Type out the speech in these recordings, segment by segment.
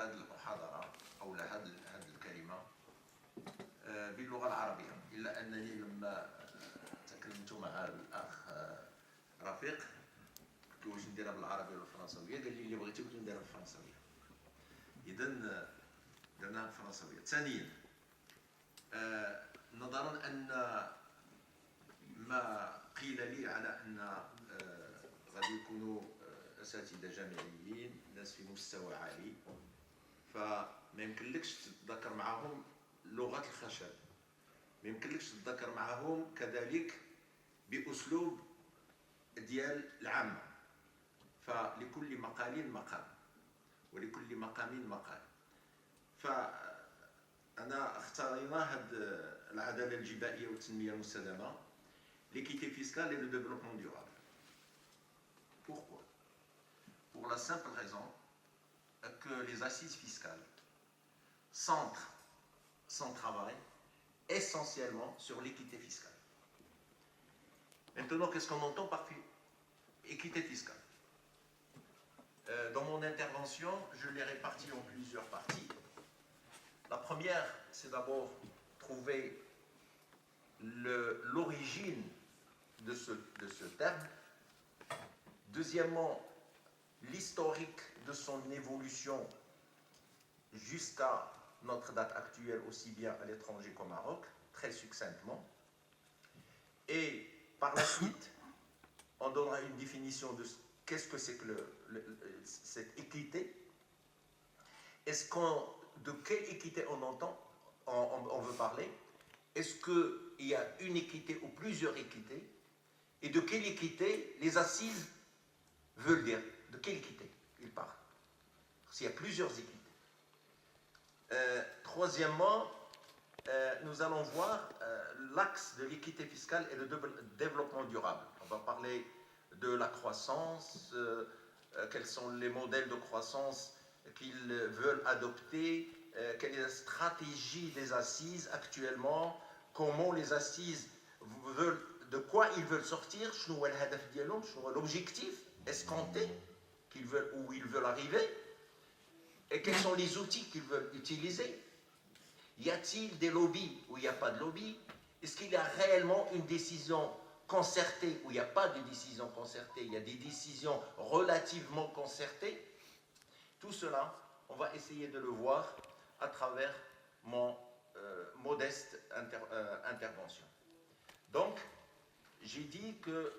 هذه المحاضرة أو هذه الكلمة باللغة العربية، إلا أنني لما تكلمت مع الأخ رفيق قلت له واش نديرها بالعربية ولا بالفرنساوية، قال لي اللي بغيتي قلت له نديرها بالفرنساوية. إذن درناها بالفرنساوية. ثانيا نظرا أن ما قيل لي على أن غادي يكونوا أساتذة جامعيين، ناس في مستوى عالي، فما يمكنلكش تتذكر معهم لغة الخشب، ما يمكنلكش تتذكر معهم كذلك بأسلوب ديال العامة، فلكل مقال مقام ولكل مقام مقال. فأنا اختارينا هذه العدالة الجبائية والتنمية المستدامة، l'équité fiscale et le développement durable. Pourquoi? Pour la simple raison que les assises fiscales centrent son travail essentiellement sur l'équité fiscale. Maintenant, qu'est-ce qu'on entend par équité fiscale? Dans mon intervention, je l'ai répartie en plusieurs parties. La première, c'est d'abord trouver l'origine de ce terme. Deuxièmement, l'historique de son évolution jusqu'à notre date actuelle, aussi bien à l'étranger qu'au Maroc, très succinctement. Et par la suite, on donnera une définition de qu'est-ce que c'est que cette équité. De quelle équité on entend, on veut parler? Est-ce qu'il y a une équité ou plusieurs équités? Et de quelle équité les assises veulent dire? De quelle équité ils parlent? S'il y a plusieurs équités. Troisièmement, nous allons voir l'axe de l'équité fiscale et le développement durable. On va parler de la croissance, quels sont les modèles de croissance qu'ils veulent adopter, quelle est la stratégie des assises actuellement, comment les assises veulent, de quoi ils veulent sortir, l'objectif escompté qu'ils veulent, où ils veulent arriver, et quels sont les outils qu'ils veulent utiliser. Y a-t-il des lobbies où il n'y a pas de lobby? Est-ce qu'il y a réellement une décision concertée où il n'y a pas de décision concertée? Il y a des décisions relativement concertées. Tout cela, on va essayer de le voir à travers mon modeste intervention. Donc, j'ai dit que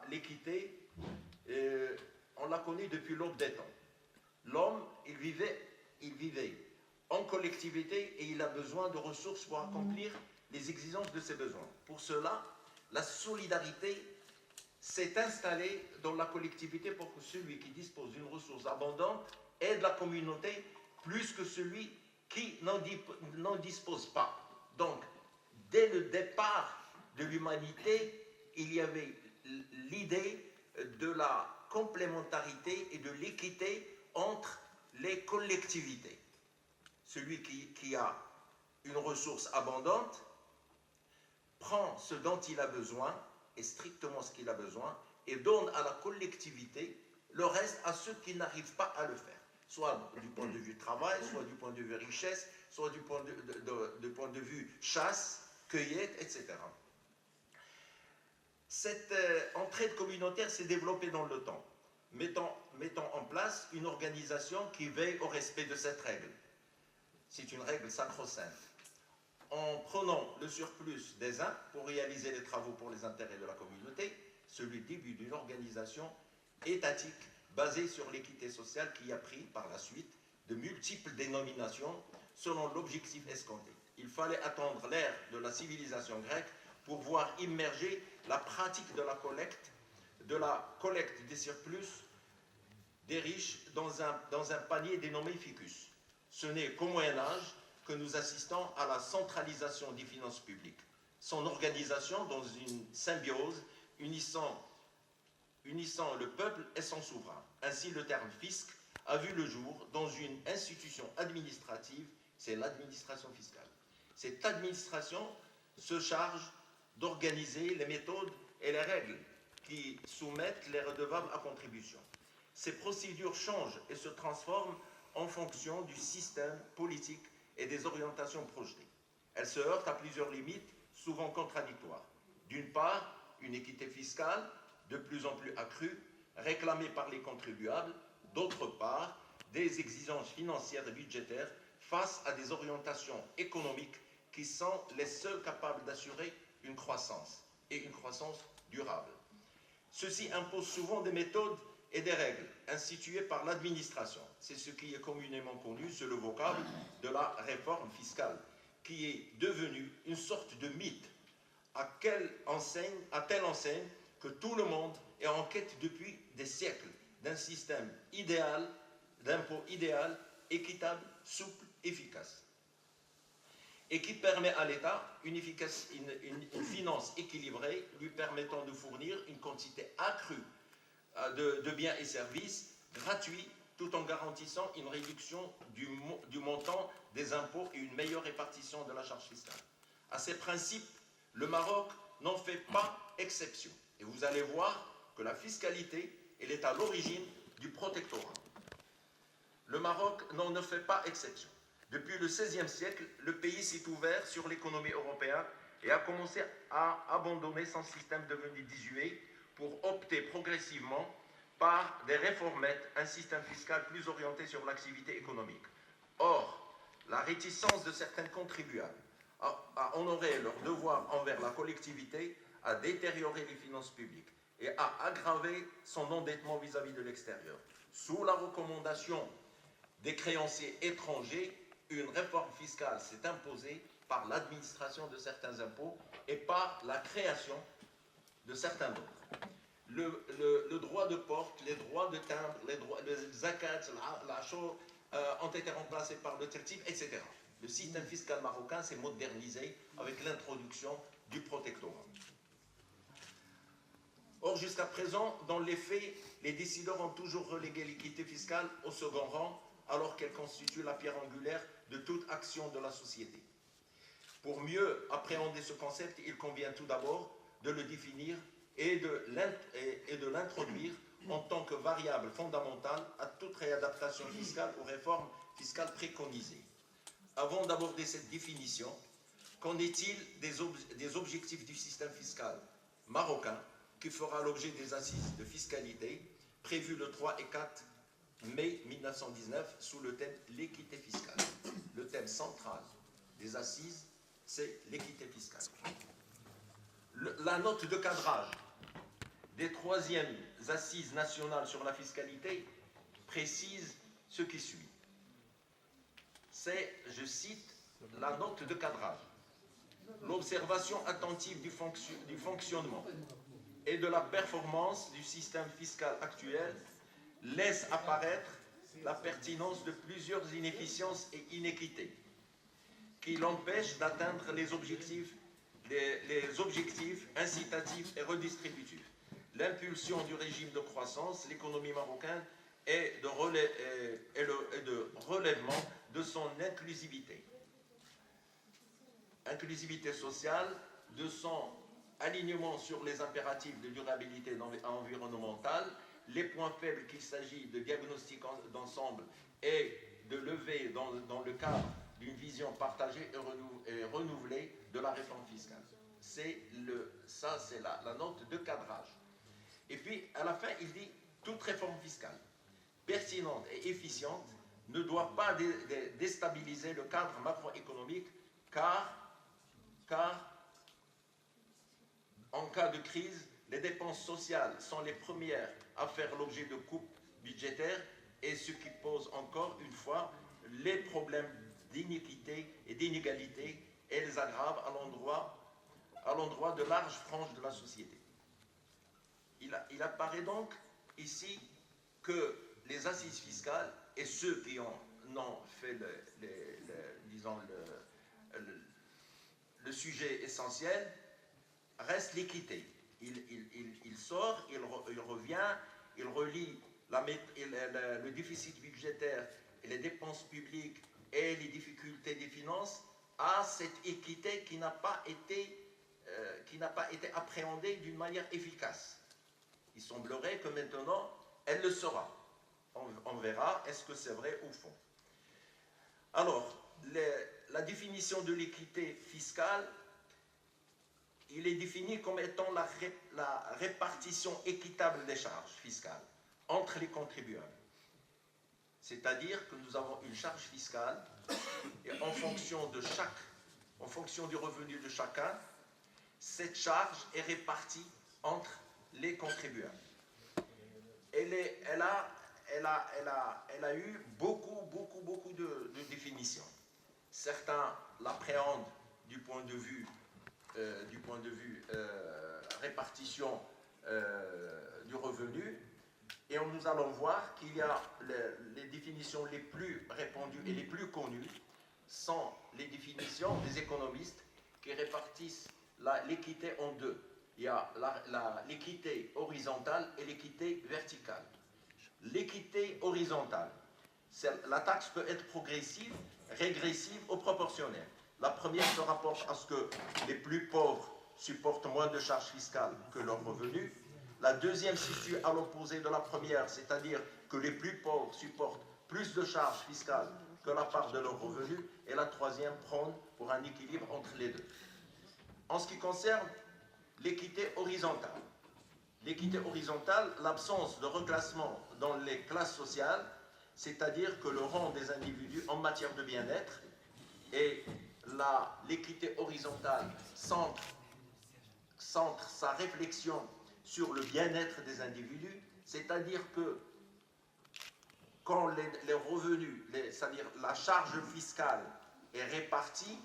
l'équité, on la connaît depuis l'aube des temps. L'homme, il vivait en collectivité et il a besoin de ressources pour accomplir les exigences de ses besoins. Pour cela, la solidarité s'est installée dans la collectivité pour que celui qui dispose d'une ressource abondante aide la communauté plus que celui qui n'en dispose pas. Donc, dès le départ de l'humanité, il y avait l'idée de la complémentarité et de l'équité entre les collectivités. Celui qui a une ressource abondante prend ce dont il a besoin, et strictement ce qu'il a besoin, et donne à la collectivité le reste à ceux qui n'arrivent pas à le faire, soit du point de vue travail, soit du point de vue richesse, soit du point de vue chasse, cueillette, etc. Cette entraide communautaire s'est développée dans le temps, mettant en place une organisation qui veille au respect de cette règle. C'est une règle sacro-sainte. En prenant le surplus des uns pour réaliser les travaux pour les intérêts de la communauté, c'est le début d'une organisation étatique basée sur l'équité sociale qui a pris par la suite de multiples dénominations selon l'objectif escompté. Il fallait attendre l'ère de la civilisation grecque pour voir immerger la pratique de la collecte des surplus des riches dans un panier dénommé ficus. Ce n'est qu'au Moyen-Âge que nous assistons à la centralisation des finances publiques, son organisation dans une symbiose unissant le peuple et son souverain. Ainsi, le terme fisc a vu le jour dans une institution administrative, c'est l'administration fiscale. Cette administration se charge d'organiser les méthodes et les règles qui soumettent les redevables à contribution. Ces procédures changent et se transforment en fonction du système politique et des orientations projetées. Elles se heurtent à plusieurs limites, souvent contradictoires. D'une part, une équité fiscale de plus en plus accrue, réclamée par les contribuables. D'autre part, des exigences financières et budgétaires face à des orientations économiques qui sont les seules capables d'assurer une croissance, et une croissance durable. Ceci impose souvent des méthodes et des règles instituées par l'administration. C'est ce qui est communément connu sous le vocable de la réforme fiscale, qui est devenue une sorte de mythe, à telle enseigne que tout le monde est en quête depuis des siècles d'un système idéal, d'impôt idéal, équitable, souple, efficace, et qui permet à l'État une finance équilibrée, lui permettant de fournir une quantité accrue de biens et services gratuits, tout en garantissant une réduction du montant des impôts et une meilleure répartition de la charge fiscale. À ces principes, le Maroc n'en fait pas exception. Et vous allez voir que la fiscalité, elle est à l'origine du protectorat. Le Maroc n'en fait pas exception. Depuis le XVIe siècle, le pays s'est ouvert sur l'économie européenne et a commencé à abandonner son système devenu désuet pour opter progressivement par des réformettes, un système fiscal plus orienté sur l'activité économique. Or, la réticence de certains contribuables à honorer leurs devoirs envers la collectivité a détérioré les finances publiques et a aggravé son endettement vis-à-vis de l'extérieur. Sous la recommandation des créanciers étrangers, une réforme fiscale s'est imposée par l'administration de certains impôts et par la création de certains autres. Le droit de porte, les droits de timbre, les zakat, l'achor ont été remplacés par le tertib, etc. Le système fiscal marocain s'est modernisé avec l'introduction du protectorat. Or, jusqu'à présent, dans les faits, les décideurs ont toujours relégué l'équité fiscale au second rang, alors qu'elle constitue la pierre angulaire de toute action de la société. Pour mieux appréhender ce concept, il convient tout d'abord de le définir et de l'introduire en tant que variable fondamentale à toute réadaptation fiscale ou réforme fiscale préconisée. Avant d'aborder cette définition, qu'en est-il des objectifs du système fiscal marocain qui fera l'objet des assises de fiscalité prévues le 3 et 4 mai 1919 sous le thème « l'équité fiscale ». Le thème central des assises, c'est l'équité fiscale. La note de cadrage des 3e assises nationales sur la fiscalité précise ce qui suit. C'est, je cite, la note de cadrage. L'observation attentive du fonctionnement et de la performance du système fiscal actuel laisse apparaître la pertinence de plusieurs inefficiences et inéquités qui l'empêchent d'atteindre les objectifs incitatifs et redistributifs. L'impulsion du régime de croissance, l'économie marocaine et de relèvement de son inclusivité. Inclusivité sociale, de son alignement sur les impératifs de durabilité environnementale, les points faibles qu'il s'agit de diagnostic d'ensemble et de lever dans le cadre d'une vision partagée et renouvelée de la réforme fiscale. C'est la note de cadrage. Et puis, à la fin, il dit « toute réforme fiscale pertinente et efficiente ne doit pas déstabiliser le cadre macroéconomique car en cas de crise, les dépenses sociales sont les premières à faire l'objet de coupes budgétaires et ce qui pose encore une fois les problèmes d'iniquité et d'inégalité et les aggrave à l'endroit de larges franges de la société. Il apparaît donc ici que les assises fiscales et ceux qui en ont fait le sujet essentiel reste l'équité. Il sort, il revient, il relie le déficit budgétaire et les dépenses publiques et les difficultés des finances à cette équité qui n'a pas été appréhendée d'une manière efficace. Il semblerait que maintenant, elle le sera. On verra, est-ce que c'est vrai ou faux. Alors, la définition de l'équité fiscale, il est défini comme étant la répartition équitable des charges fiscales entre les contribuables. C'est-à-dire que nous avons une charge fiscale et en fonction du revenu de chacun, cette charge est répartie entre les contribuables. Elle a eu beaucoup de définitions. Certains l'appréhendent du point de vue répartition du revenu, et nous allons voir qu'il y a les définitions les plus répandues et les plus connues sont les définitions des économistes qui répartissent l'équité en deux. Il y a l'équité horizontale et l'équité verticale. L'équité horizontale, la taxe peut être progressive, régressive ou proportionnelle. La première se rapporte à ce que les plus pauvres supportent moins de charges fiscales que leurs revenus. La deuxième se situe à l'opposé de la première, c'est-à-dire que les plus pauvres supportent plus de charges fiscales que la part de leurs revenus. Et la troisième prône pour un équilibre entre les deux. En ce qui concerne l'équité horizontale, l'absence de reclassement dans les classes sociales, c'est-à-dire que le rang des individus en matière de bien-être, et l'équité horizontale centre sa réflexion sur le bien-être des individus, c'est-à-dire que quand les revenus, c'est-à-dire la charge fiscale est répartie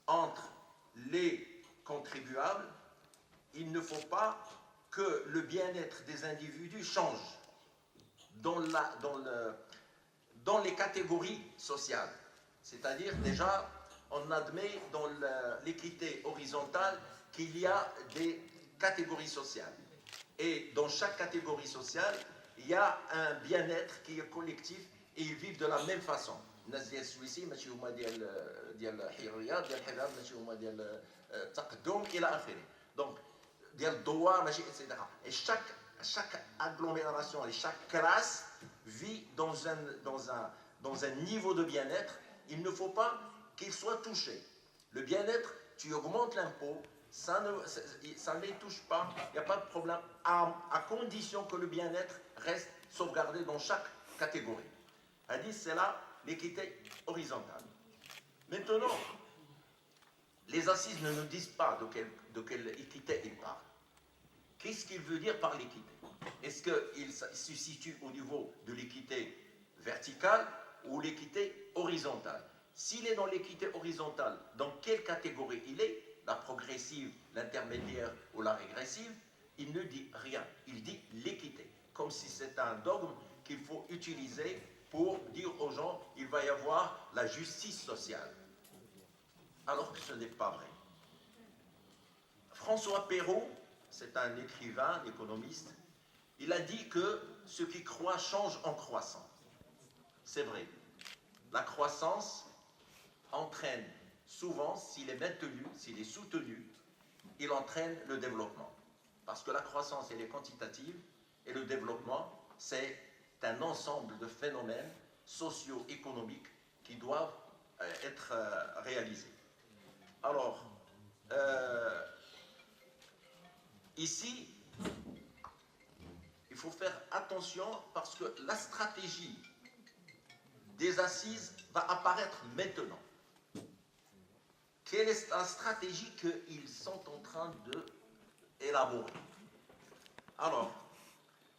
entre les contribuables, il ne faut pas que le bien-être des individus change dans les catégories sociales. C'est-à-dire, déjà, on admet dans l'équité horizontale qu'il y a des catégories sociales. Et dans chaque catégorie sociale, il y a un bien-être qui est collectif et ils vivent de la même façon. الناس ديال السويسي ماشي هما ديال الحريه ديال الحرام ماشي هما ديال التقدم الى اخره. Donc ديال الضوء ماشي etc. Et chaque agglomération et chaque classe vit dans un niveau de bien-être. Il ne faut pas qu'il soit touché. Le bien-être, tu augmentes l'impôt, ça ne les touche pas, il n'y a pas de problème, à condition que le bien-être reste sauvegardé dans chaque catégorie. Hadith, c'est là l'équité horizontale. Maintenant, les assises ne nous disent pas de quelle équité il parle. Qu'est-ce qu'il veut dire par l'équité? Est-ce qu'il se situe au niveau de l'équité verticale ou l'équité horizontale? S'il est dans l'équité horizontale, dans quelle catégorie il est? La progressive, l'intermédiaire ou la régressive? Il ne dit rien, il dit l'équité, comme si c'est un dogme qu'il faut utiliser pour dire aux gens il va y avoir la justice sociale. Alors que ce n'est pas vrai. François Perrault, c'est un écrivain, économiste, il a dit que ce qui croît change en croissant. C'est vrai. La croissance entraîne souvent, s'il est maintenu, s'il est soutenu, il entraîne le développement. Parce que la croissance, elle est quantitative et le développement, c'est un ensemble de phénomènes socio-économiques qui doivent être réalisés. Alors, ici, il faut faire attention parce que la stratégie des assises va apparaître maintenant. Quelle est la stratégie qu'ils sont en train d'élaborer? Alors,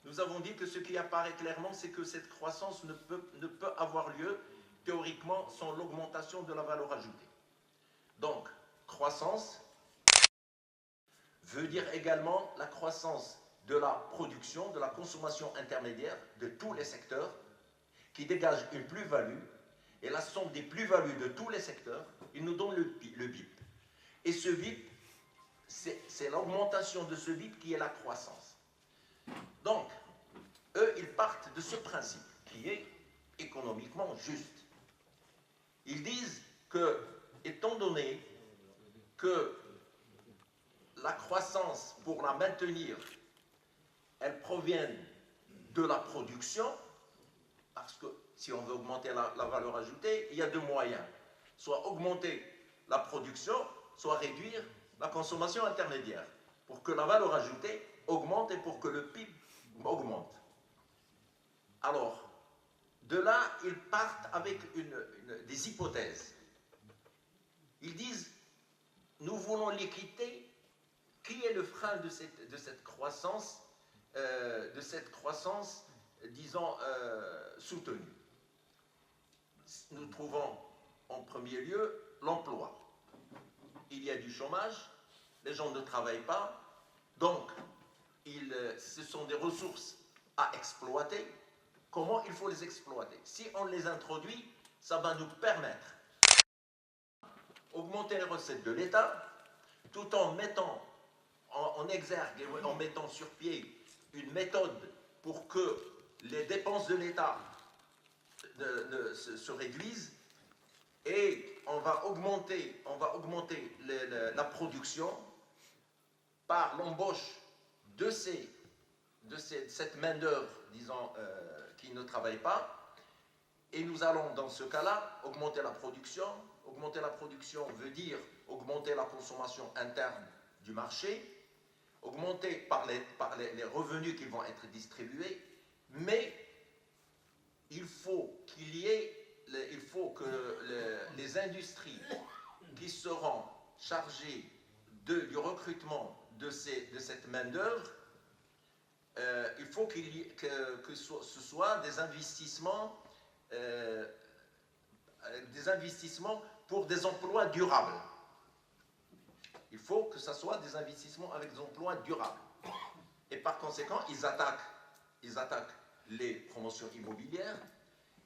nous avons dit que ce qui apparaît clairement, c'est que cette croissance ne peut avoir lieu théoriquement sans l'augmentation de la valeur ajoutée. Donc, croissance veut dire également la croissance de la production, de la consommation intermédiaire de tous les secteurs qui dégagent une plus-value, et la somme des plus-values de tous les secteurs, il nous donne le BIP. Et ce BIP, c'est l'augmentation de ce BIP qui est la croissance. Donc, eux, ils partent de ce principe qui est économiquement juste. Ils disent que, étant donné que la croissance, pour la maintenir, elle provient de la production, Parce que si on veut augmenter la valeur ajoutée, il y a deux moyens. Soit augmenter la production, soit réduire la consommation intermédiaire. Pour que la valeur ajoutée augmente et pour que le PIB augmente. Alors, de là, ils partent avec des hypothèses. Ils disent, nous voulons l'équité. Qui est le frein de cette croissance, disons, soutenue? Nous trouvons en premier lieu l'emploi. Il y a du chômage, les gens ne travaillent pas, donc ce sont des ressources à exploiter. Comment il faut les exploiter? Si on les introduit, ça va nous permettre d'augmenter les recettes de l'État, tout en mettant en exergue et en mettant sur pied une méthode pour que les dépenses de l'État se réduisent, et on va augmenter la production par l'embauche de cette main-d'œuvre, disons, qui ne travaille pas, et nous allons dans ce cas-là augmenter la production. Augmenter la production veut dire augmenter la consommation interne du marché, augmenter par les revenus qui vont être distribués, mais il faut que les industries qui seront chargées du recrutement de cette main-d'œuvre, il faut que ce soit des investissements pour des emplois durables. Il faut que ce soit des investissements avec des emplois durables. Et par conséquent, ils attaquent les promotions immobilières,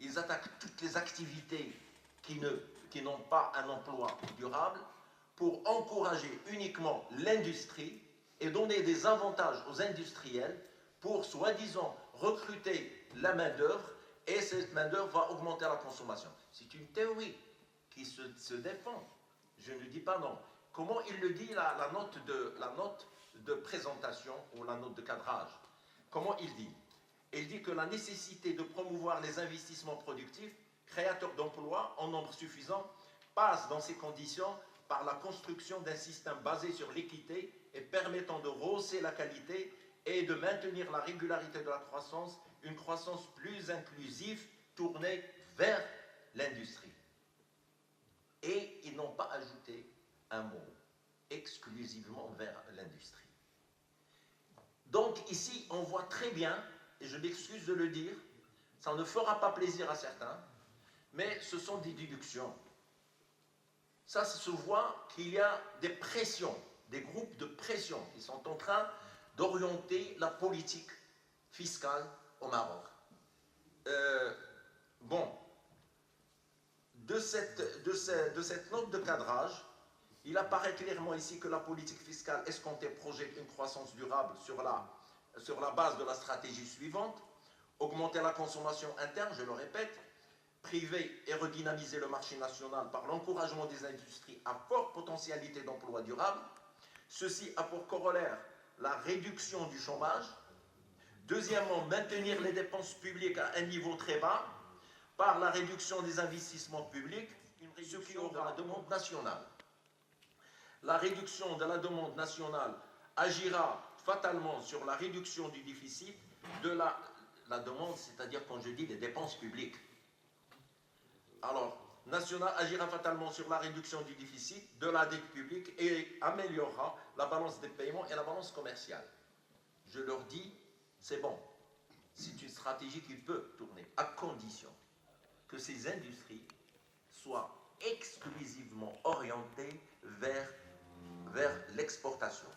ils attaquent toutes les activités qui n'ont pas un emploi durable pour encourager uniquement l'industrie et donner des avantages aux industriels pour, soi-disant, recruter la main-d'œuvre, et cette main-d'œuvre va augmenter la consommation. C'est une théorie qui se défend. Je ne dis pas non. Comment il le dit, la note de présentation ou la note de cadrage? Comment il dit? Il dit que la nécessité de promouvoir les investissements productifs, créateurs d'emplois en nombre suffisant, passe dans ces conditions par la construction d'un système basé sur l'équité et permettant de rehausser la qualité et de maintenir la régularité de la croissance, une croissance plus inclusive tournée vers l'industrie. Et ils n'ont pas ajouté un mot, exclusivement vers l'industrie. Donc ici, on voit très bien, et je m'excuse de le dire, ça ne fera pas plaisir à certains, mais ce sont des déductions. Ça se voit qu'il y a des pressions, des groupes de pression qui sont en train d'orienter la politique fiscale au Maroc. De cette note de cadrage, il apparaît clairement ici que la politique fiscale escomptée projette une croissance durable sur la base de la stratégie suivante: augmenter la consommation interne, je le répète, priver et redynamiser le marché national par l'encouragement des industries à forte potentialité d'emploi durable. Ceci a pour corollaire la réduction du chômage. Deuxièmement, maintenir les dépenses publiques à un niveau très bas par la réduction des investissements publics, ce qui aura la demande nationale. La réduction de la demande nationale agira fatalement sur la réduction du déficit de la demande, c'est-à-dire quand je dis les dépenses publiques. Alors, national agira fatalement sur la réduction du déficit de la dette publique et améliorera la balance des paiements et la balance commerciale. Je leur dis, c'est bon, c'est une stratégie qui peut tourner, à condition que ces industries soient exclusivement orientées vers l'exportation,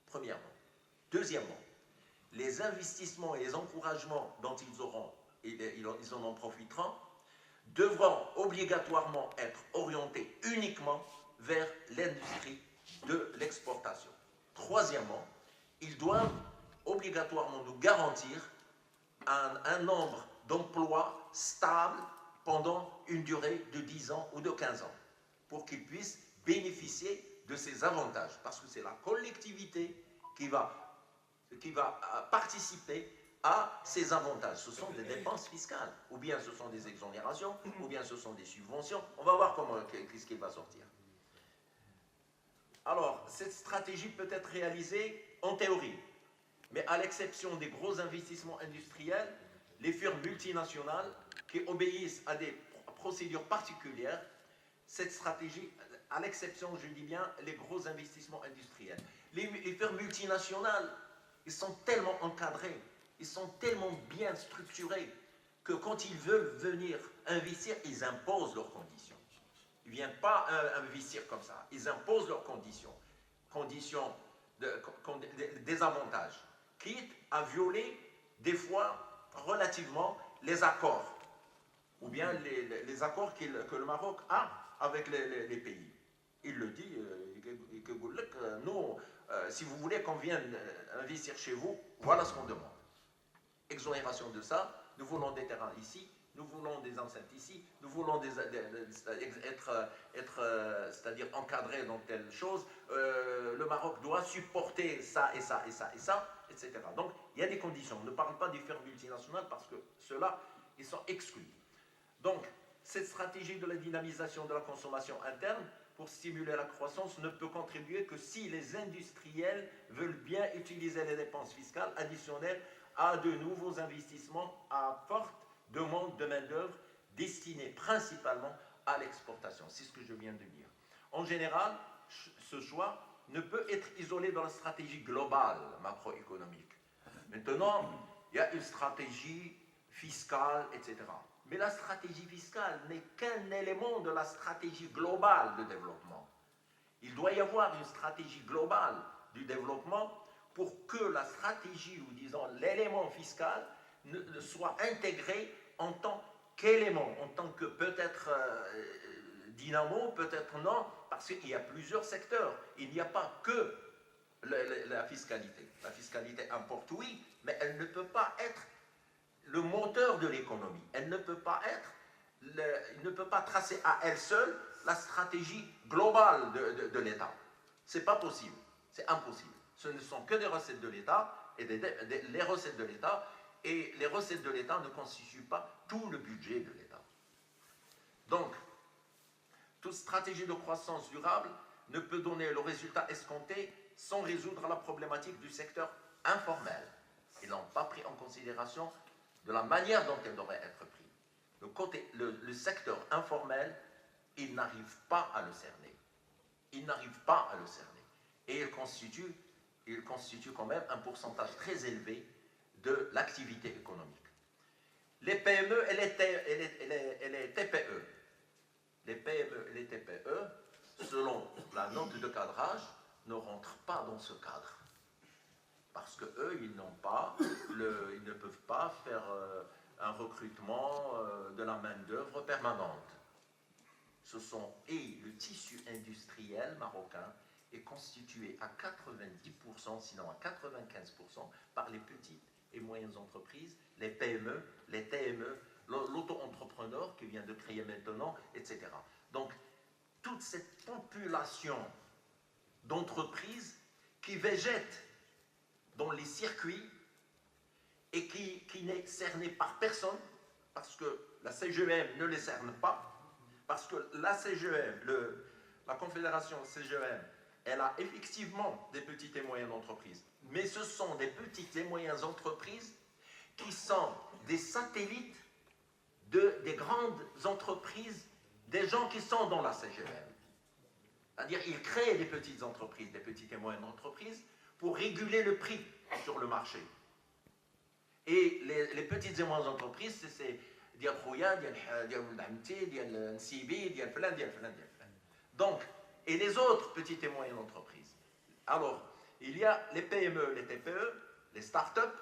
premièrement. Deuxièmement, les investissements et les encouragements dont ils en profiteront devront obligatoirement être orientés uniquement vers l'industrie de l'exportation. Troisièmement, ils doivent obligatoirement nous garantir un nombre d'emplois stables pendant une durée de 10 ans ou de 15 ans, pour qu'ils puissent bénéficier de ces avantages, parce que c'est la collectivité qui va participer a ses avantages. Ce sont des dépenses fiscales, ou bien ce sont des exonérations, ou bien ce sont des subventions. On va voir qu'est-ce qu'il va sortir. Alors, cette stratégie peut être réalisée en théorie, mais à l'exception des gros investissements industriels, les firmes multinationales qui obéissent à des procédures particulières, cette stratégie, à l'exception, je dis bien, les gros investissements industriels. Les firmes multinationales, ils sont tellement encadrés, ils sont tellement bien structurés que quand ils veulent venir investir, ils imposent leurs conditions. Ils ne viennent pas investir comme ça, ils imposent leurs conditions. Conditions des avantages, quitte à violer des fois relativement les accords, ou bien les accords que le Maroc a avec les pays. Il le dit, nous, si vous voulez qu'on vienne investir chez vous, voilà ce qu'on demande. Exonération de ça, nous voulons des terrains ici, nous voulons des enceintes ici, nous voulons c'est-à-dire encadrés dans telle chose, le Maroc doit supporter ça et ça et ça et ça, etc. Donc, il y a des conditions. On ne parle pas des firmes multinationales parce que ceux-là, ils sont exclus. Donc, cette stratégie de la dynamisation de la consommation interne pour stimuler la croissance ne peut contribuer que si les industriels veulent bien utiliser les dépenses fiscales additionnelles à de nouveaux investissements à forte demande de main-d'œuvre destinée principalement à l'exportation. C'est ce que je viens de dire. En général, ce choix ne peut être isolé dans la stratégie globale macroéconomique. Maintenant, il y a une stratégie fiscale, etc. Mais la stratégie fiscale n'est qu'un élément de la stratégie globale de développement. Il doit y avoir une stratégie globale du développement pour que la stratégie, ou disons l'élément fiscal, ne soit intégré en tant qu'élément, en tant que peut-être dynamo, peut-être non, parce qu'il y a plusieurs secteurs. Il n'y a pas que la fiscalité. La fiscalité importe, oui, mais elle ne peut pas être le moteur de l'économie. Elle ne peut pas être, il ne peut pas tracer à elle seule la stratégie globale de l'État. C'est pas possible, c'est impossible. Ce ne sont que des recettes de l'État et les recettes de l'État, et les recettes de l'État ne constituent pas tout le budget de l'État. Donc, toute stratégie de croissance durable ne peut donner le résultat escompté sans résoudre la problématique du secteur informel. Ils n'ont pas pris en considération de la manière dont elle devrait être prise. Le secteur informel, il n'arrive pas à le cerner. Il n'arrive pas à le cerner. Et il constitue quand même un pourcentage très élevé de l'activité économique. Les PME et les TPE. Les PME et les TPE, selon la note de cadrage, ne rentrent pas dans ce cadre. Parce qu'eux, ils ne peuvent pas faire un recrutement de la main-d'œuvre permanente. Et le tissu industriel marocain est constitué à 90%, sinon à 95%, par les petites et moyennes entreprises, les PME, les TME, l'auto-entrepreneur qui vient de créer maintenant, etc. Donc, toute cette population d'entreprises qui végètent dans les circuits et qui n'est cernée par personne, parce que la CGEM ne les cerne pas, parce que la CGEM, la Confédération CGEM, elle a effectivement des petites et moyennes entreprises, mais ce sont des petites et moyennes entreprises qui sont des satellites des grandes entreprises, des gens qui sont dans la CGEM. C'est-à-dire qu'ils créent des petites entreprises, des petites et moyennes entreprises, pour réguler le prix sur le marché. Et les petites et moyennes entreprises, c'est ديال خويا ديال عمتي ديال نسيبي ديال فلان ديال فلان ديال فلان. Donc, et les autres petites et moyennes entreprises. Alors, il y a les PME, les TPE, les start-up,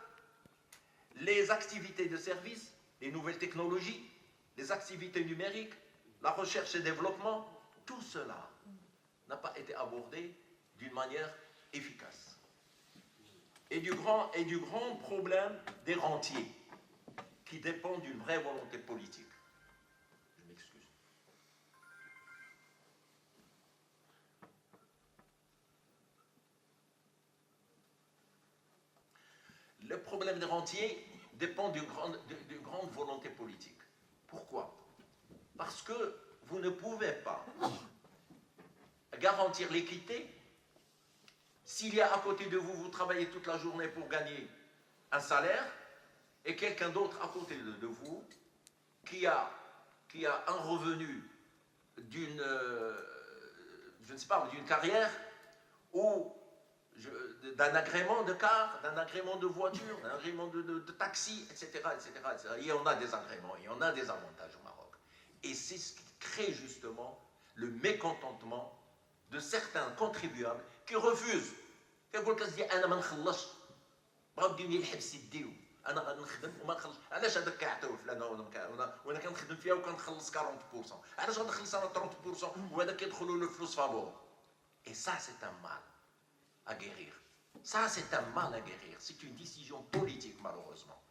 les activités de services, les nouvelles technologies, les activités numériques, la recherche et développement. Tout cela n'a pas été abordé d'une manière efficace. Et du grand problème des rentiers, qui dépend d'une vraie volonté politique. Je m'excuse. Le problème des rentiers dépend d'une grande volonté politique. Pourquoi? Parce que vous ne pouvez pas garantir l'équité s'il y a à côté de vous, vous travaillez toute la journée pour gagner un salaire, et quelqu'un d'autre à côté de vous qui a un revenu d'une, je ne sais pas, d'une carrière ou d'un agrément de car, d'un agrément de voiture, d'un agrément de taxi, etc., etc., etc. Il y en a des agréments, il y en a des avantages au Maroc. Et c'est ce qui crée justement le mécontentement de certains contribuables qui refusent. كيقول لك أصدي أنا ما نخلصش بغاو ديوني الحبس يديو أنا غنخدم وما نخلص علاش هذاك كيعطيو فلان وأنا كنخدم فيها وكنخلص 40% علاش غنخلص أنا 30% وهذا كيدخلوا له الفلوس فابور. Et ça c'est un mal à guérir. Ça c'est un mal à guérir. C'est une décision politique malheureusement.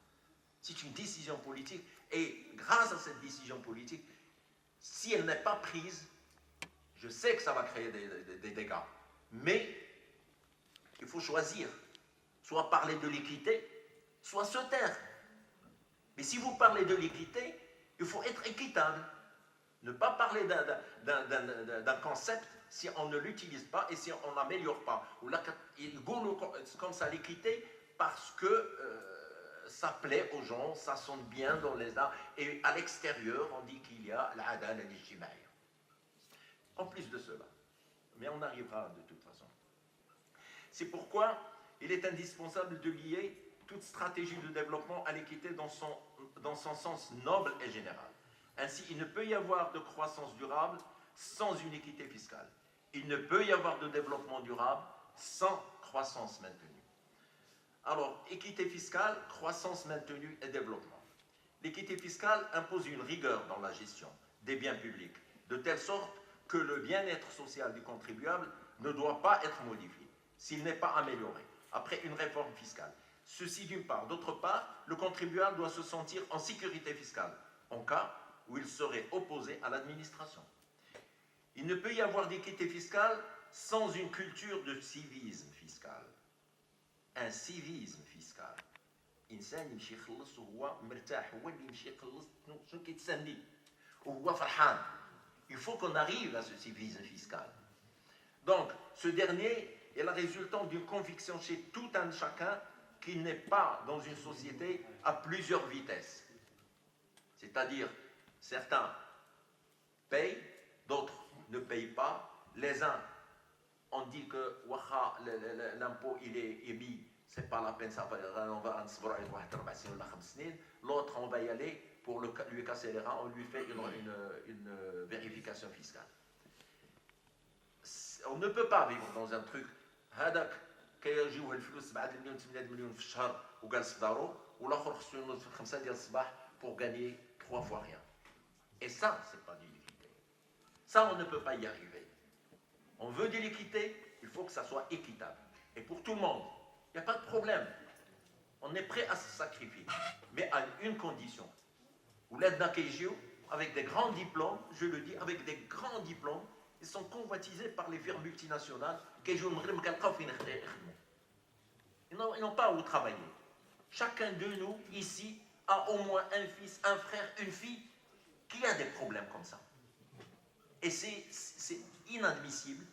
C'est une décision politique et grâce à cette décision politique, si elle n'est pas prise, je sais que ça va créer des dégâts, mais il faut choisir, soit parler de l'équité, soit se taire. Mais si vous parlez de l'équité, il faut être équitable. Ne pas parler d'un concept si on ne l'utilise pas et si on n'améliore pas. Il goûte comme ça l'équité parce que ça plaît aux gens, ça sonne bien dans les arts. Et à l'extérieur, on dit qu'il y a l'adala al-ijtimaïya. En plus de cela, mais on arrivera de toute façon. C'est pourquoi il est indispensable de lier toute stratégie de développement à l'équité dans son sens noble et général. Ainsi, il ne peut y avoir de croissance durable sans une équité fiscale. Il ne peut y avoir de développement durable sans croissance maintenue. Alors, équité fiscale, croissance maintenue et développement. L'équité fiscale impose une rigueur dans la gestion des biens publics, de telle sorte que le bien-être social du contribuable ne doit pas être modifié, s'il n'est pas amélioré, après une réforme fiscale. Ceci d'une part. D'autre part, le contribuable doit se sentir en sécurité fiscale, en cas où il serait opposé à l'administration. Il ne peut y avoir d'équité fiscale sans une culture de civisme fiscal. Un civisme fiscal. إنسان يمشي يخلص وهو مرتاح هو اللي يمشي يخلص شنو كيتسني وهو فرحان. Il faut qu'on arrive à ce civisme fiscal. Donc, ce dernier est la résultante d'une conviction chez tout un chacun qu'il n'est pas dans une société à plusieurs vitesses. C'est-à-dire, certains payent, d'autres ne payent pas. Les uns, on dit que l'impôt il est émis, c'est pas la peine, ça va, on va en savoir avec 4 سنين ولا 5 سنين. L'autre, on va y aller pour lui casser les reins, on lui fait une vérification fiscale. On ne peut pas vivre dans un truc هذاك كيجيوه الفلوس 7 مليون 8 مليون في الشهر وجالس في دارو والاخر خصو ينوض في 5 ديال الصباح pour gagner 3 fois rien. Et ça, c'est pas de l'équité. Ça, on ne peut pas y arriver. On veut de l'équité, il faut que ça soit équitable. Et pour tout le monde, il n'y a pas de problème. On est prêt à se sacrifier, mais à une condition. Ou l'aide d'Akejio, avec des grands diplômes, je le dis, avec des grands diplômes, ils sont convoitisés par les firmes multinationales qui jouent le Ils n'ont pas où travailler. Chacun de nous, ici, a au moins un fils, un frère, une fille qui a des problèmes comme ça. Et c'est inadmissible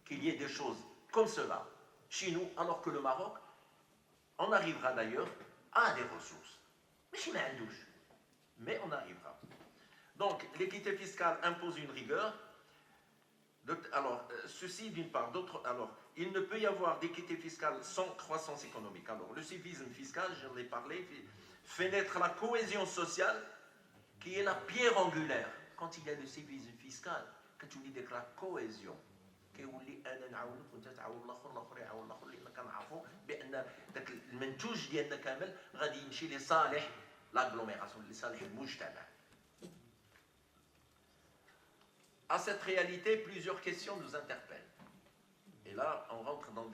qu'il y ait des choses comme cela chez nous, alors que le Maroc, on arrivera d'ailleurs à des ressources. Mais on arrivera. Donc, l'équité fiscale impose une rigueur. Alors, ceci d'une part. D'autre, alors, il ne peut y avoir d'équité fiscale sans croissance économique. Alors, le civisme fiscal, j'en ai parlé, fait naître la cohésion sociale qui est la pierre angulaire. Quand il y a le civisme fiscal, que tu dis que la cohésion, كيولي انا نعاونك وانت تعاون الاخر الاخر يعاون الاخر لان كنعرفوا بان ذاك المنتوج ديالنا كامل غادي يمشي لصالح لاغلوميراسيون لصالح المجتمع. À cette réalité, plusieurs questions nous interpellent. Et là, on rentre dans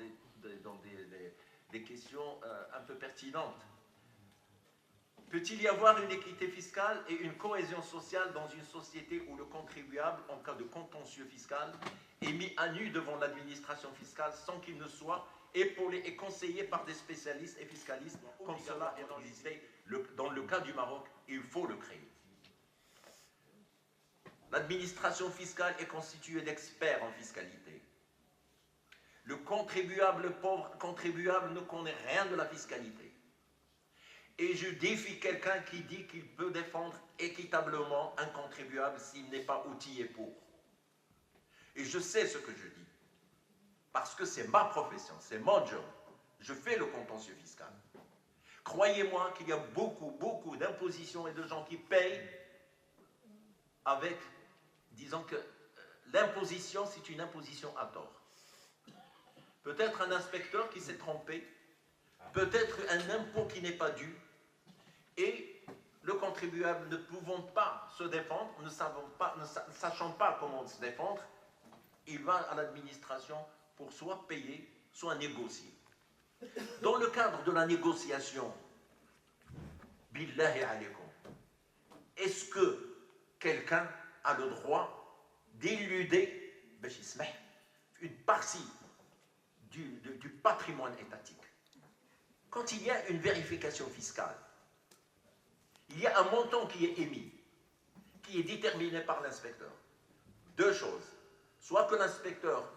des questions un peu pertinentes. Peut-il y avoir une équité fiscale et une cohésion sociale dans une société où le contribuable, en cas de contentieux fiscal, est mis à nu devant l'administration fiscale sans qu'il ne soit épaulé et conseillé par des spécialistes et fiscalistes, comme cela est existé dans le cas du Maroc, il faut le créer. L'administration fiscale est constituée d'experts en fiscalité. Le contribuable pauvre contribuable ne connaît rien de la fiscalité. Et je défie quelqu'un qui dit qu'il peut défendre équitablement un contribuable s'il n'est pas outillé pour. Et je sais ce que je dis. Parce que c'est ma profession, c'est mon job. Je fais le contentieux fiscal. Croyez-moi qu'il y a beaucoup d'impositions et de gens qui payent avec, disons que l'imposition, c'est une imposition à tort. Peut-être un inspecteur qui s'est trompé, peut-être un impôt qui n'est pas dû, et le contribuable ne pouvant pas se défendre, ne sachant pas comment se défendre, il va à l'administration pour soit payer, soit négocier. Dans le cadre de la négociation, billahi alaykum, est-ce que quelqu'un a le droit d'éluder une partie du patrimoine étatique? Quand il y a une vérification fiscale, il y a un montant qui est émis, qui est déterminé par l'inspecteur. Deux choses. Soit que l'inspecteur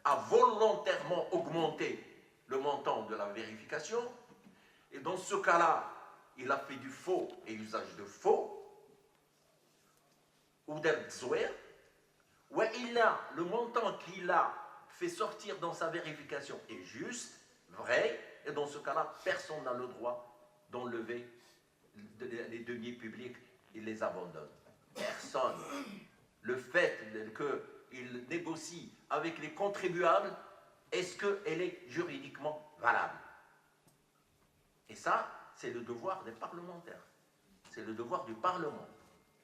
a volontairement augmenté le montant de la vérification, et dans ce cas-là, il a fait du faux et usage de faux, ou d'abzouer, ou il a le montant qu'il a fait sortir dans sa vérification est juste, vrai, et dans ce cas-là, personne n'a le droit d'enlever les deniers publics, il les abandonne. Personne. Le fait qu'il négocie avec les contribuables, est-ce qu'elle est juridiquement valable? Et ça, c'est le devoir des parlementaires. C'est le devoir du Parlement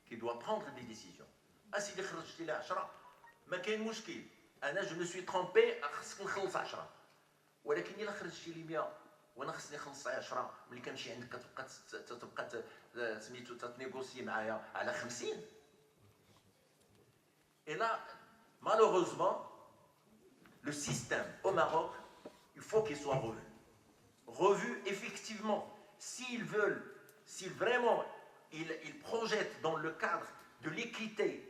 qui doit prendre des décisions. Ah, si خرجتي لي 10 ما كاين مشكل. أنا je me suis trompé, خصك نخلص 10. ولكن إلا خرجتي لي 100 وانا خصني نخلص 10 ملي كنمشي عندك تبقى سميتو تنيغوسي معايا على 50. Et là, malheureusement, le système au Maroc, il faut qu'il soit revu. Revu effectivement. S'ils vraiment, ils projettent dans le cadre de l'équité,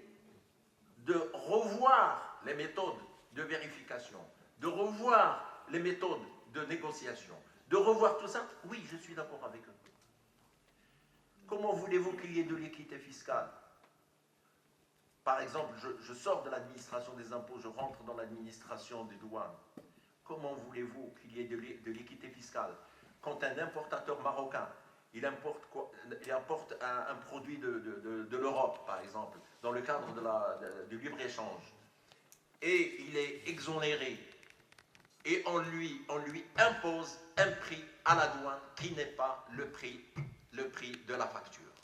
de revoir les méthodes de vérification, de revoir les méthodes de négociation, de revoir tout ça, oui, je suis d'accord avec eux. Comment voulez-vous qu'il y ait de l'équité fiscale? Par exemple, je sors de l'administration des impôts, je rentre dans l'administration des douanes. Comment voulez-vous qu'il y ait de l'équité fiscale quand un importateur marocain, il importe un produit de l'Europe, par exemple, dans le cadre du libre-échange, et il est exonéré, et on lui impose un prix à la douane qui n'est pas le prix de la facture.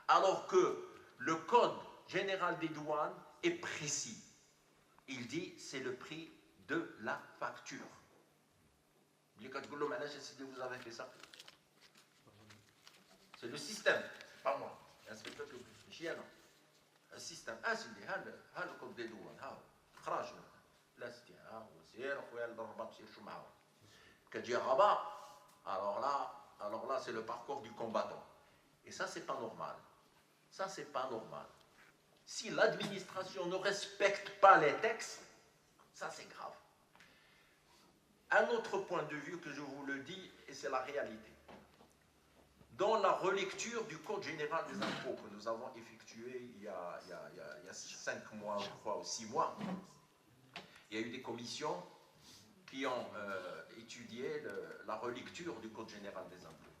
Alors que le code général des douanes est précis. Il dit c'est le prix de la facture. Vous avez fait ça. C'est le système, pas moi. L'inspecteur que chienne. Un système. Ah, c'est le code des douanes. خراج لا استيعاب وسير خويا الرباط سير شو معاهم. كتجي الرباط, alors là c'est le parcours du combattant. Et ça c'est pas normal. Ça c'est pas normal. Si l'administration ne respecte pas les textes, ça c'est grave. Un autre point de vue que je vous le dis, et c'est la réalité. Dans la relecture du Code général des impôts que nous avons effectué il y a 5 mois, je crois, ou 6 mois, il y a eu des commissions qui ont étudié la relecture du Code général des impôts.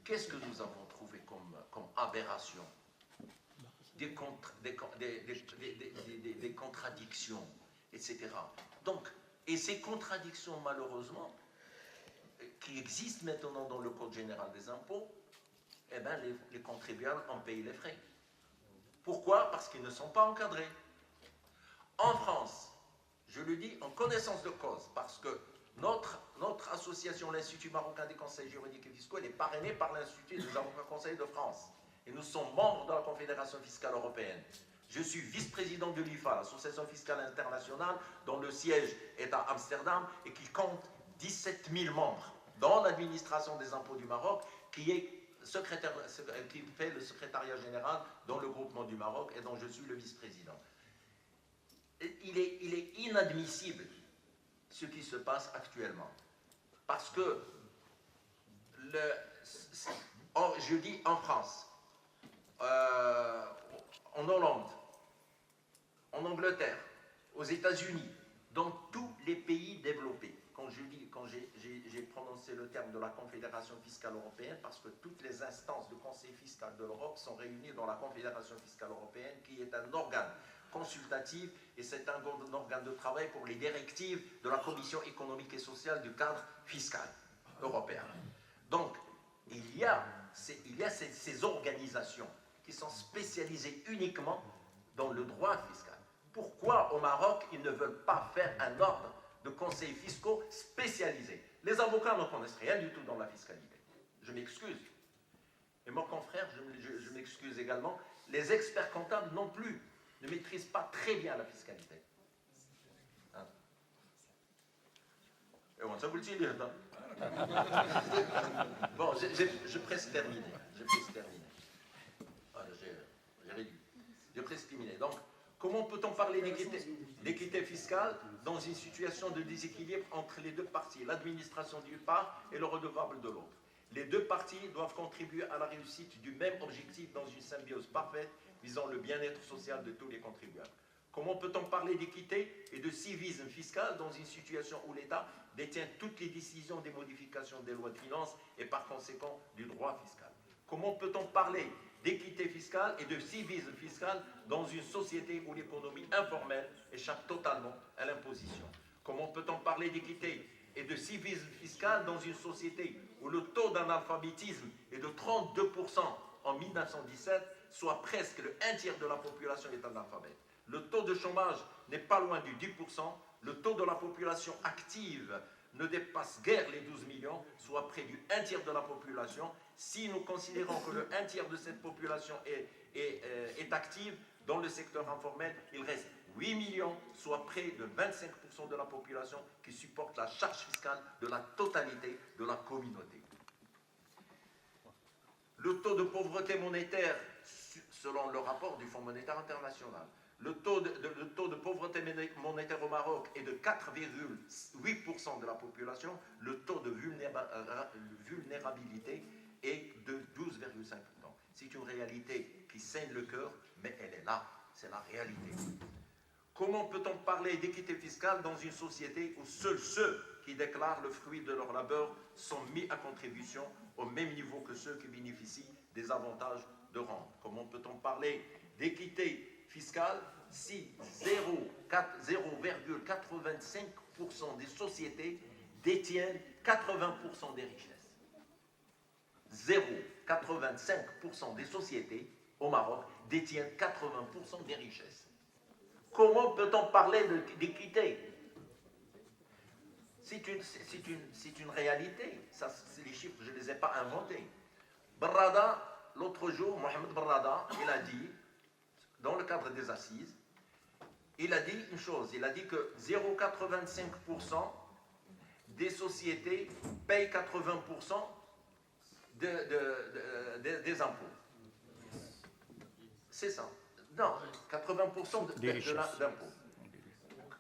Qu'est-ce que nous avons trouvé comme aberration? Des contradictions, etc. Donc, et ces contradictions, malheureusement, qui existent maintenant dans le Code général des impôts, eh bien, les contribuables en payent les frais. Pourquoi? Parce qu'ils ne sont pas encadrés. En France, je le dis en connaissance de cause, parce que notre association, l'Institut marocain des conseils juridiques et fiscaux, elle est parrainée par l'Institut des avocats conseils de France. Et nous sommes membres de la Confédération fiscale européenne. Je suis vice-président de l'IFA, l'Association fiscale internationale, dont le siège est à Amsterdam et qui compte 17 000 membres dans l'administration des impôts du Maroc, qui fait le secrétariat général dans le groupement du Maroc et dont je suis le vice-président. Il est inadmissible ce qui se passe actuellement. Parce que, je dis en France, en Hollande, en Angleterre, aux États-Unis, dans tous les pays développés. Quand j'ai prononcé le terme de la Confédération fiscale européenne, parce que toutes les instances du Conseil fiscal de l'Europe sont réunies dans la Confédération fiscale européenne, qui est un organe consultatif et c'est un organe de travail pour les directives de la Commission économique et sociale du cadre fiscal européen. Donc, il y a ces organisations qui sont spécialisées uniquement dans le droit fiscal. Pourquoi au Maroc, ils ne veulent pas faire un ordre de conseils fiscaux spécialisés? Les avocats ne connaissent rien du tout dans la fiscalité. Je m'excuse. Et mon confrère, je m'excuse également, les experts comptables non plus ne maîtrisent pas très bien la fiscalité. Hein? Et on ça vous le dit, bon, je presse terminer. Voilà, j'ai réduit. Je presse terminer. Donc, comment peut-on parler d'équité fiscale dans une situation de déséquilibre entre les deux parties, l'administration d'une part et le redevable de l'autre? Les deux parties doivent contribuer à la réussite du même objectif dans une symbiose parfaite visant le bien-être social de tous les contribuables. Comment peut-on parler d'équité et de civisme fiscal dans une situation où l'État détient toutes les décisions des modifications des lois de finances et par conséquent du droit fiscal? Comment peut-on parler d'équité fiscale et de civisme fiscal dans une société où l'économie informelle échappe totalement à l'imposition? Comment peut-on parler d'équité et de civisme fiscal dans une société où le taux d'analphabétisme est de 32% en 1917, soit presque un tiers de la population est analphabète? Le taux de chômage n'est pas loin du 10%, le taux de la population active ne dépasse guère les 12 millions, soit près du 1 tiers de la population. Si nous considérons que le 1 tiers de cette population est active dans le secteur informel, il reste 8 millions, soit près de 25% de la population qui supporte la charge fiscale de la totalité de la communauté. Le taux de pauvreté monétaire, selon le rapport du Fonds monétaire international, le taux de pauvreté monétaire au Maroc est de 4,8% de la population, le taux de vulnérabilité est de 12,5%. C'est une réalité qui saigne le cœur, mais elle est là, c'est la réalité. Comment peut-on parler d'équité fiscale dans une société où seuls ceux qui déclarent le fruit de leur labeur sont mis à contribution au même niveau que ceux qui bénéficient des avantages de rente? Comment peut-on parler d'équité fiscale si 0,85% des sociétés détiennent 80% des richesses? 0,85% des sociétés au Maroc détiennent 80% des richesses. Comment peut-on parler d'équité? C'est une réalité. Ça, les chiffres, je ne les ai pas inventés. Barrada, l'autre jour, Mohamed Barrada, il a dit, dans le cadre des assises, il a dit une chose, il a dit que 0,85% des sociétés payent 80% des impôts. C'est ça. Non, 80% d'impôts.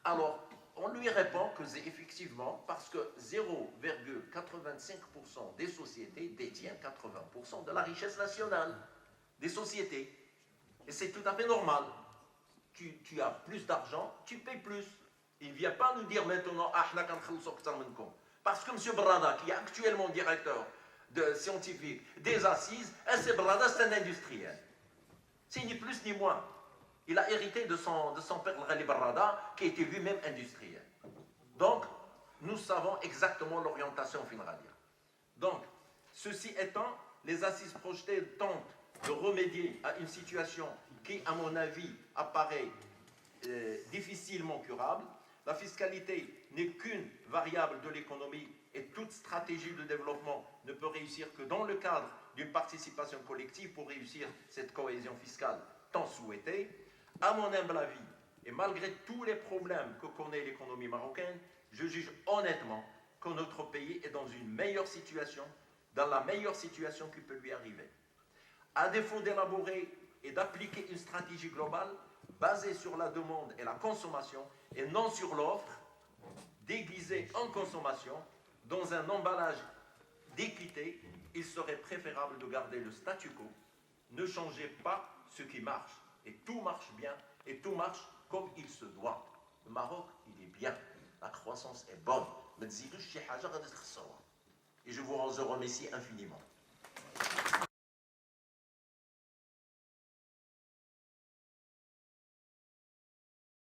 Alors, on lui répond que c'est effectivement parce que 0,85% des sociétés détiennent 80% de la richesse nationale des sociétés. Et c'est tout à fait normal. Tu as plus d'argent, tu payes plus. Il ne vient pas nous dire maintenant, parce que M. Brada, qui est actuellement directeur scientifique des assises, M. Brada, c'est un industriel. C'est ni plus ni moins. Il a hérité de son père Rali Barrada, qui était lui-même industriel. Donc, nous savons exactement l'orientation Finradia. Donc, ceci étant, les assises projetées tentent de remédier à une situation qui, à mon avis, apparaît difficilement curable. La fiscalité n'est qu'une variable de l'économie et toute stratégie de développement ne peut réussir que dans le cadre d'une participation collective pour réussir cette cohésion fiscale tant souhaitée. À mon humble avis, et malgré tous les problèmes que connaît l'économie marocaine, je juge honnêtement que notre pays est dans une meilleure situation, dans la meilleure situation qui peut lui arriver. À défaut d'élaborer et d'appliquer une stratégie globale basée sur la demande et la consommation et non sur l'offre, déguisée en consommation, dans un emballage d'équité, il serait préférable de garder le statu quo. Ne changez pas ce qui marche. Et tout marche bien, et tout marche comme il se doit. Le Maroc, il est bien. La croissance est bonne. Et je vous remercie infiniment.